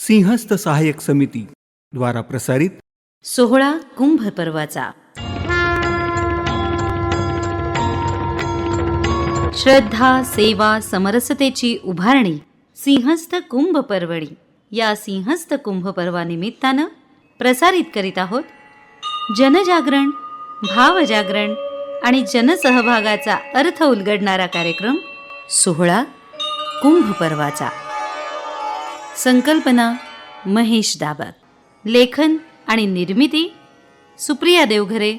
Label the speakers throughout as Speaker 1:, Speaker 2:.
Speaker 1: सिंहस्थ सहाय्यक समिती द्वारा प्रसारित
Speaker 2: सोहळा कुंभ पर्वाचा श्रद्धा सेवा समरसतेची उभारणी सिंहस्थ कुंभ पर्वणी या सिंहस्थ कुंभ पर्वानिमित्तानं प्रसारित करीत आहोत जनजागरण, भावजागरण आणि जनसहभागाचा अर्थ उलगडणारा कार्यक्रम सोहळा कुंभ पर्वाचा. संकल्पना महेश दाबर, लेखन आणि निर्मिती सुप्रिया देवघरे,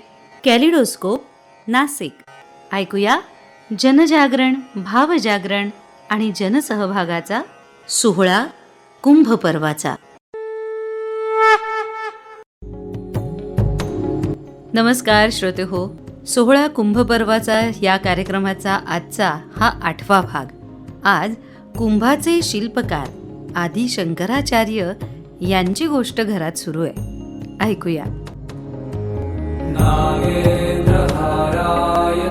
Speaker 2: कॅलिडोस्कोप नाशिक. ऐकूया जनजागरण, भावजागरण आणि जनसहभागाचा सोहळा कुंभ पर्वाचा. नमस्कार श्रोतेहो, सोहळा कुंभ पर्वाचा या कार्यक्रमाचा आजचा हा 8वा भाग. आज कुंभाचे शिल्पकार आदि शंकराचार्य यांची गोष्ट घरात सुरू आहे. ऐकूया.
Speaker 3: नागेन्द्रहाराय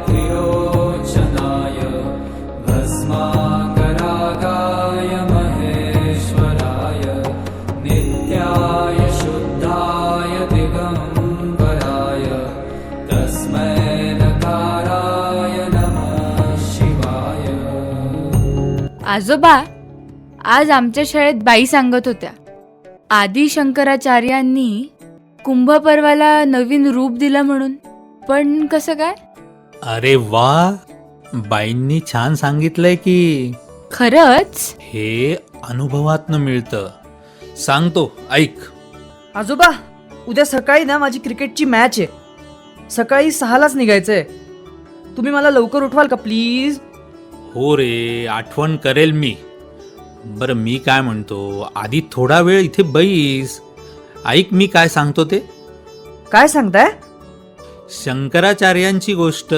Speaker 3: त्रिलोचनाय भस्माकरागाय महेश्वराय नित्याय शुद्धाय दिगंबराय तस्मै नकाराय नमः शिवाय.
Speaker 4: आजोबा, आज आमच्या शाळेत बाई सांगत होत्या, आदि शंकराचार्यांनी कुंभ पर्वाला नवीन रूप दिलं म्हणून. पण कसं काय?
Speaker 5: अरे वा, बाईंनी छान सांगितलंय की.
Speaker 4: खरंच?
Speaker 5: हे अनुभवातनं मिळतं. सांगतो, ऐक.
Speaker 6: आजोबा, उद्या सकाळी ना माझी क्रिकेटची मॅच आहे. सकाळी 6लाच निघायचंय. तुम्ही मला लवकर उठवाल का प्लीज?
Speaker 5: हो रे, आठवण करेल मी. बरं, मी काय म्हणतो, आधी थोडा वेळ इथे बैस. ऐक मी काय सांगतो ते.
Speaker 6: काय सांगताय?
Speaker 5: शंकराचार्यांची गोष्ट.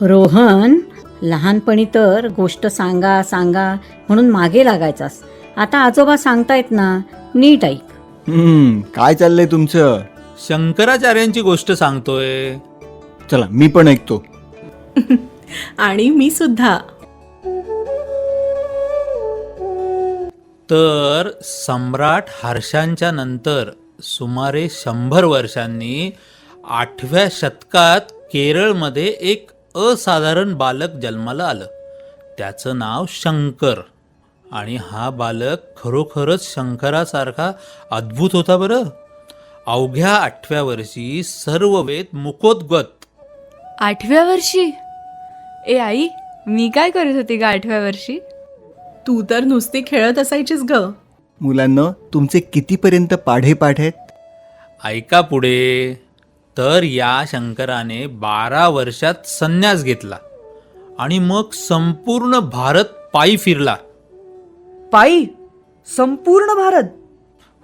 Speaker 7: रोहन, लहानपणी तर गोष्ट सांगा सांगा म्हणून मागे लागायचास. आता आजोबा सांगतायत ना, नीट ऐक.
Speaker 8: काय चाललंय तुमचं?
Speaker 5: शंकराचार्यांची गोष्ट सांगतोय.
Speaker 8: चला, मी पण ऐकतो.
Speaker 9: आणि मी सुद्धा.
Speaker 5: तर सम्राट हर्षांच्या नंतर सुमारे 100 वर्षांनी 8व्या शतकात केरळमध्ये एक असाधारण बालक जन्माला आलं. त्याचं नाव शंकर. आणि हा बालक खरोखरच शंकरासारखा अद्भुत होता बरं. अवघ्या 8व्या वर्षी सर्व वेद मुखोद्गत.
Speaker 4: 8व्या वर्षी? ए आई, मी काय करत होती का 8व्या वर्षी?
Speaker 9: तू तर नुसती खेळत असायचीस ग.
Speaker 8: मुलांना तुमचे कितीपर्यंत पाढे आहेत?
Speaker 5: ऐका पुढे. तर या शंकराने 12 वर्षात संन्यास घेतला आणि मग संपूर्ण भारत पायी फिरला.
Speaker 6: पायी? संपूर्ण भारत?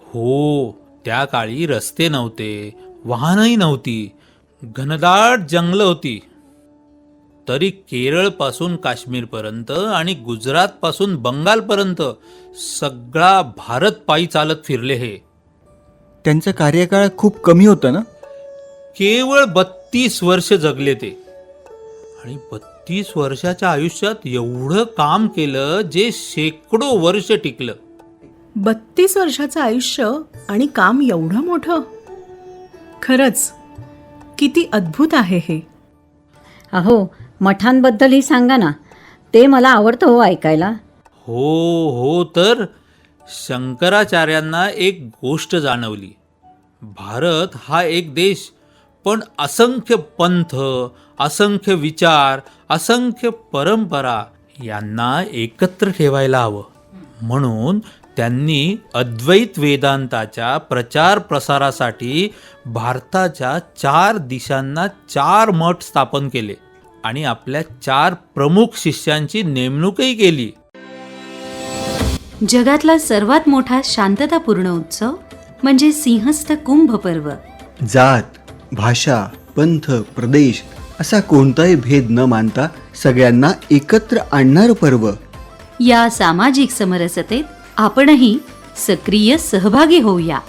Speaker 5: हो, त्या काळी रस्ते नव्हते, वाहनही नव्हती, घनदाट जंगलं होती. तरी केरळपासून काश्मीरपर्यंत आणि गुजरातपासून बंगालपर्यंत सगळा भारत पायी चालत फिरले हे.
Speaker 8: त्यांचा कार्यकाळ खूप कमी होता ना?
Speaker 5: केवळ 32 वर्ष जगले ते. आणि 32 वर्षाच्या आयुष्यात एवढं काम केलं जे शेकडो वर्ष टिकलं.
Speaker 9: 32 वर्षाचं आयुष्य आणि काम एवढं मोठं. खरंच किती अद्भुत आहे हे.
Speaker 7: अहो, मठांबद्दलही सांगा ना, ते मला आवडतं हो ऐकायला.
Speaker 5: हो, तर शंकराचार्यांना एक गोष्ट जाणवली. भारत हा एक देश, पण असंख्य पंथ, असंख्य विचार, असंख्य परंपरा यांना एकत्र ठेवायला हवं. म्हणून त्यांनी अद्वैत वेदांताच्या प्रचार प्रसारासाठी भारताच्या 4 दिशांना 4 मठ स्थापन केले आणि आपल्या 4 प्रमुख शिष्यांची नेमणूकही केली.
Speaker 2: जगातला सर्वात मोठा शांततापूर्ण उत्सव म्हणजे सिंहस्थ कुंभ पर्व.
Speaker 8: जात, भाषा, पंथ, प्रदेश असा कोणताही भेद न मानता सगळ्यांना एकत्र आणणारं पर्व.
Speaker 2: या सामाजिक समरसतेत आपणही सक्रिय सहभागी होऊया.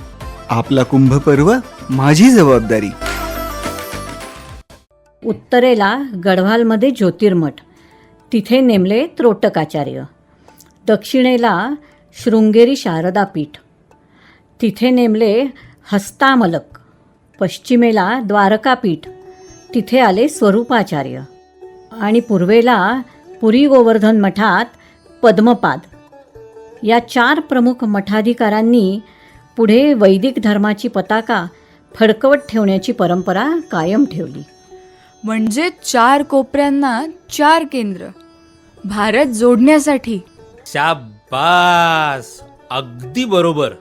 Speaker 8: आपला कुंभ पर्व माझी जबाबदारी.
Speaker 7: उत्तरेला गढवालमध्ये ज्योतिर्मठ, तिथे नेमले त्रोटकाचार्य. दक्षिणेला शृंगेरी शारदा पीठ. तिथे नेमले हस्तामलक. पश्चिमेला द्वारकापीठ, तिथे आले स्वरूपाचार्य. आणि पूर्वेला पुरी गोवर्धन मठात पद्मपाद. या 4 प्रमुख मठाधिकारांनी पुढे वैदिक धर्माची पताका फडकवत ठेवण्याची परंपरा कायम ठेवली.
Speaker 4: म्हणजे 4 कोपऱ्यांना 4 केंद्र, भारत जोडण्यासाठी.
Speaker 5: शाबास, अगदी बरोबर.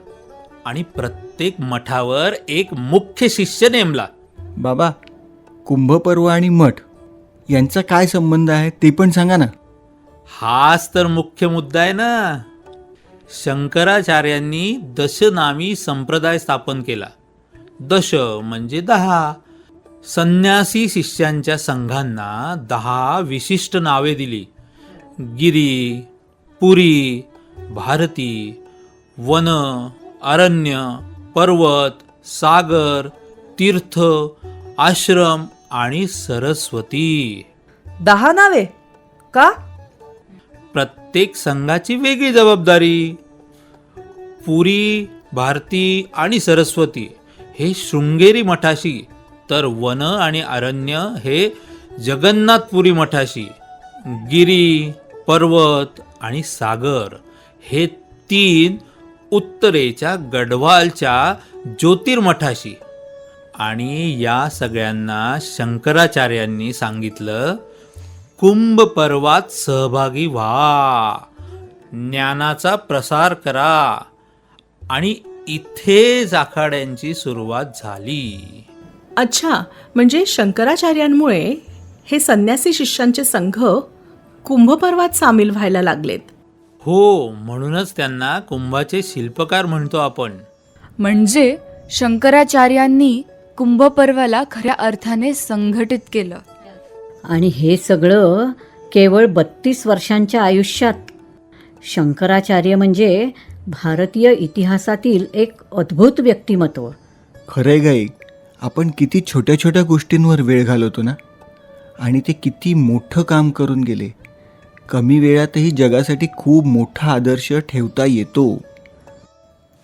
Speaker 5: आणि प्रत्येक मठावर एक मुख्य शिष्य नेमला.
Speaker 1: बाबा, कुंभपर्व आणि मठ यांचा काय संबंध आहे ते पण सांगा ना.
Speaker 5: हाच तर मुख्य मुद्दा आहे ना. शंकराचार्यांनी दशनामी संप्रदाय स्थापन केला. दश म्हणजे 10. संन्यासी शिष्यांच्या संघांना 10 विशिष्ट नावे दिली. गिरी, पुरी, भारती, वन, अरण्य, पर्वत, सागर, तीर्थ, आश्रम आणि सरस्वती.
Speaker 6: 10 नावे का?
Speaker 5: प्रत्येक संघाची वेगळी जबाबदारी. पुरी, भारती आणि सरस्वती हे शृंगेरी मठाशी, तर वन आणि अरण्य हे जगन्नाथपुरी मठाशी. गिरी, पर्वत आणि सागर हे 3 उत्तरेच्या गढवालच्या ज्योतिर्मठाशी. आणि या सगळ्यांना शंकराचार्यांनी सांगितलं, कुंभ पर्वात सहभागी व्हा, ज्ञानाचा प्रसार करा. आणि इथेच आखाड्यांची सुरुवात झाली.
Speaker 9: अच्छा, म्हणजे शंकराचार्यांमुळे हे संन्यासी शिष्यांचे संघ कुंभपर्वात सामील व्हायला लागलेत.
Speaker 5: हो, म्हणूनच त्यांना कुंभाचे शिल्पकार म्हणतो आपण.
Speaker 4: म्हणजे शंकराचार्यांनी कुंभपर्वाला खऱ्या अर्थाने संघटित केलं.
Speaker 7: आणि हे सगळं केवळ 32 वर्षांच्या आयुष्यात. शंकराचार्य म्हणजे भारतीय इतिहासातील एक अद्भुत व्यक्तिमत्व.
Speaker 1: खरंय गाई, आपण किती छोट्या छोट्या गोष्टींवर वेळ घालवतो ना, आणि ते किती मोठं काम करून गेले. कमी वेळातही जगासाठी खूप मोठा आदर्श ठेवता येतो.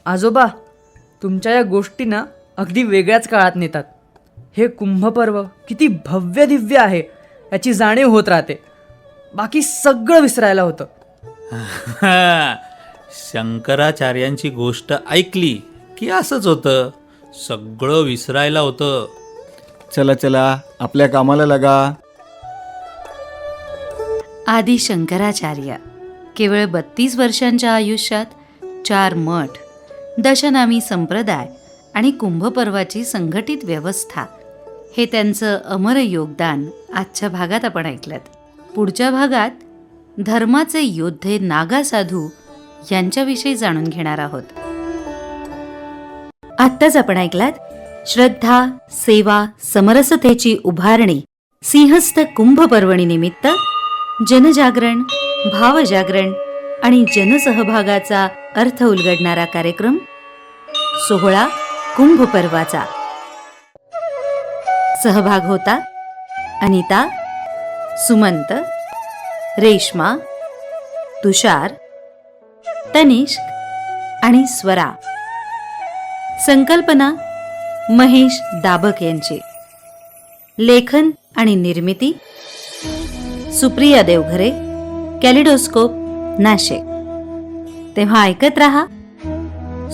Speaker 6: आजोबा, तुमच्या या गोष्टी ना अगदी वेगळ्याच काळात नेतात. हे कुंभपर्व किती भव्य दिव्य आहे याची जाणीव होत राहते. बाकी सगळं विसरायला होतं.
Speaker 5: शंकराचार्यांची गोष्ट ऐकली की असंच होतं, सगळं विसरायला होतं.
Speaker 1: चला चला, आपल्या कामाला लागा.
Speaker 2: आदी शंकराचार्य केवळ 32 वर्षांच्या आयुष्यात 4 मठ, दशनामी संप्रदाय आणि कुंभपर्वाची संघटित व्यवस्था, हे त्यांचं अमर योगदान आजच्या भागात आपण ऐकलं. पुढच्या भागात धर्माचे योद्धे नागा साधू यांच्याविषयी जाणून घेणार आहोत. आत्ताच आपण ऐकलात श्रद्धा, सेवा, समरसतेची उभारणी सिंहस्थ कुंभपर्वणी निमित्त जनजागरण, भावजागरण आणि जनसहभागाचा अर्थ उलगडणारा कार्यक्रम सोहळा कुंभपर्वाचा. सहभाग होता अनिता, सुमंत, रेश्मा, तुषार, तनिष्क आणि स्वरा. संकल्पना महेश दाबक यांची. लेखन आणि निर्मिती सुप्रिया देवघरे, कॅलिडोस्कोप, नाशिक. तेव्हा ऐकत रहा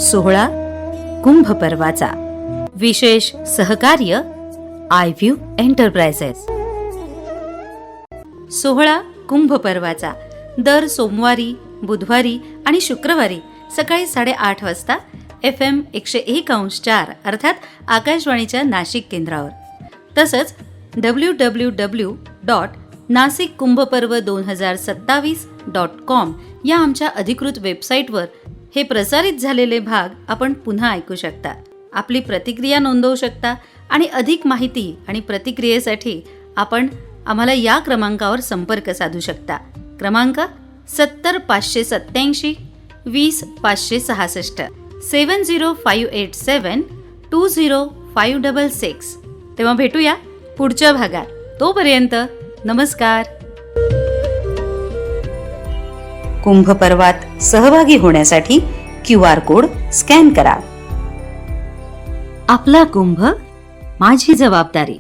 Speaker 2: सोहळा कुंभपर्वाचा. विशेष सहकार्य आयव्ह्यू एंटरप्राइजेस. सोहळा कुंभपर्वाचा दर सोमवारी, बुधवारी आणि शुक्रवारी सकाळी 8:30 वाजता FM 101.4 अर्थात आकाशवाणीच्या नाशिक केंद्रावर. तसंच www.nasikkumbhaparva2027.com या आमच्या अधिकृत वेबसाईटवर हे प्रसारित झालेले भाग आपण पुन्हा ऐकू शकता. आपली प्रतिक्रिया नोंदवू शकता आणि अधिक माहिती आणि प्रतिक्रियेसाठी आपण आम्हाला या क्रमांकावर संपर्क साधू शकता. क्रमांक 70587 20566 7058720566. तेव्हा भेटूया पुढच्या भागात. तोपर्यंत नमस्कार. कुंभ पर्वात सहभागी होण्यासाठी QR कोड स्कॅन करा. आपला कुंभ, माझी जबाबदारी.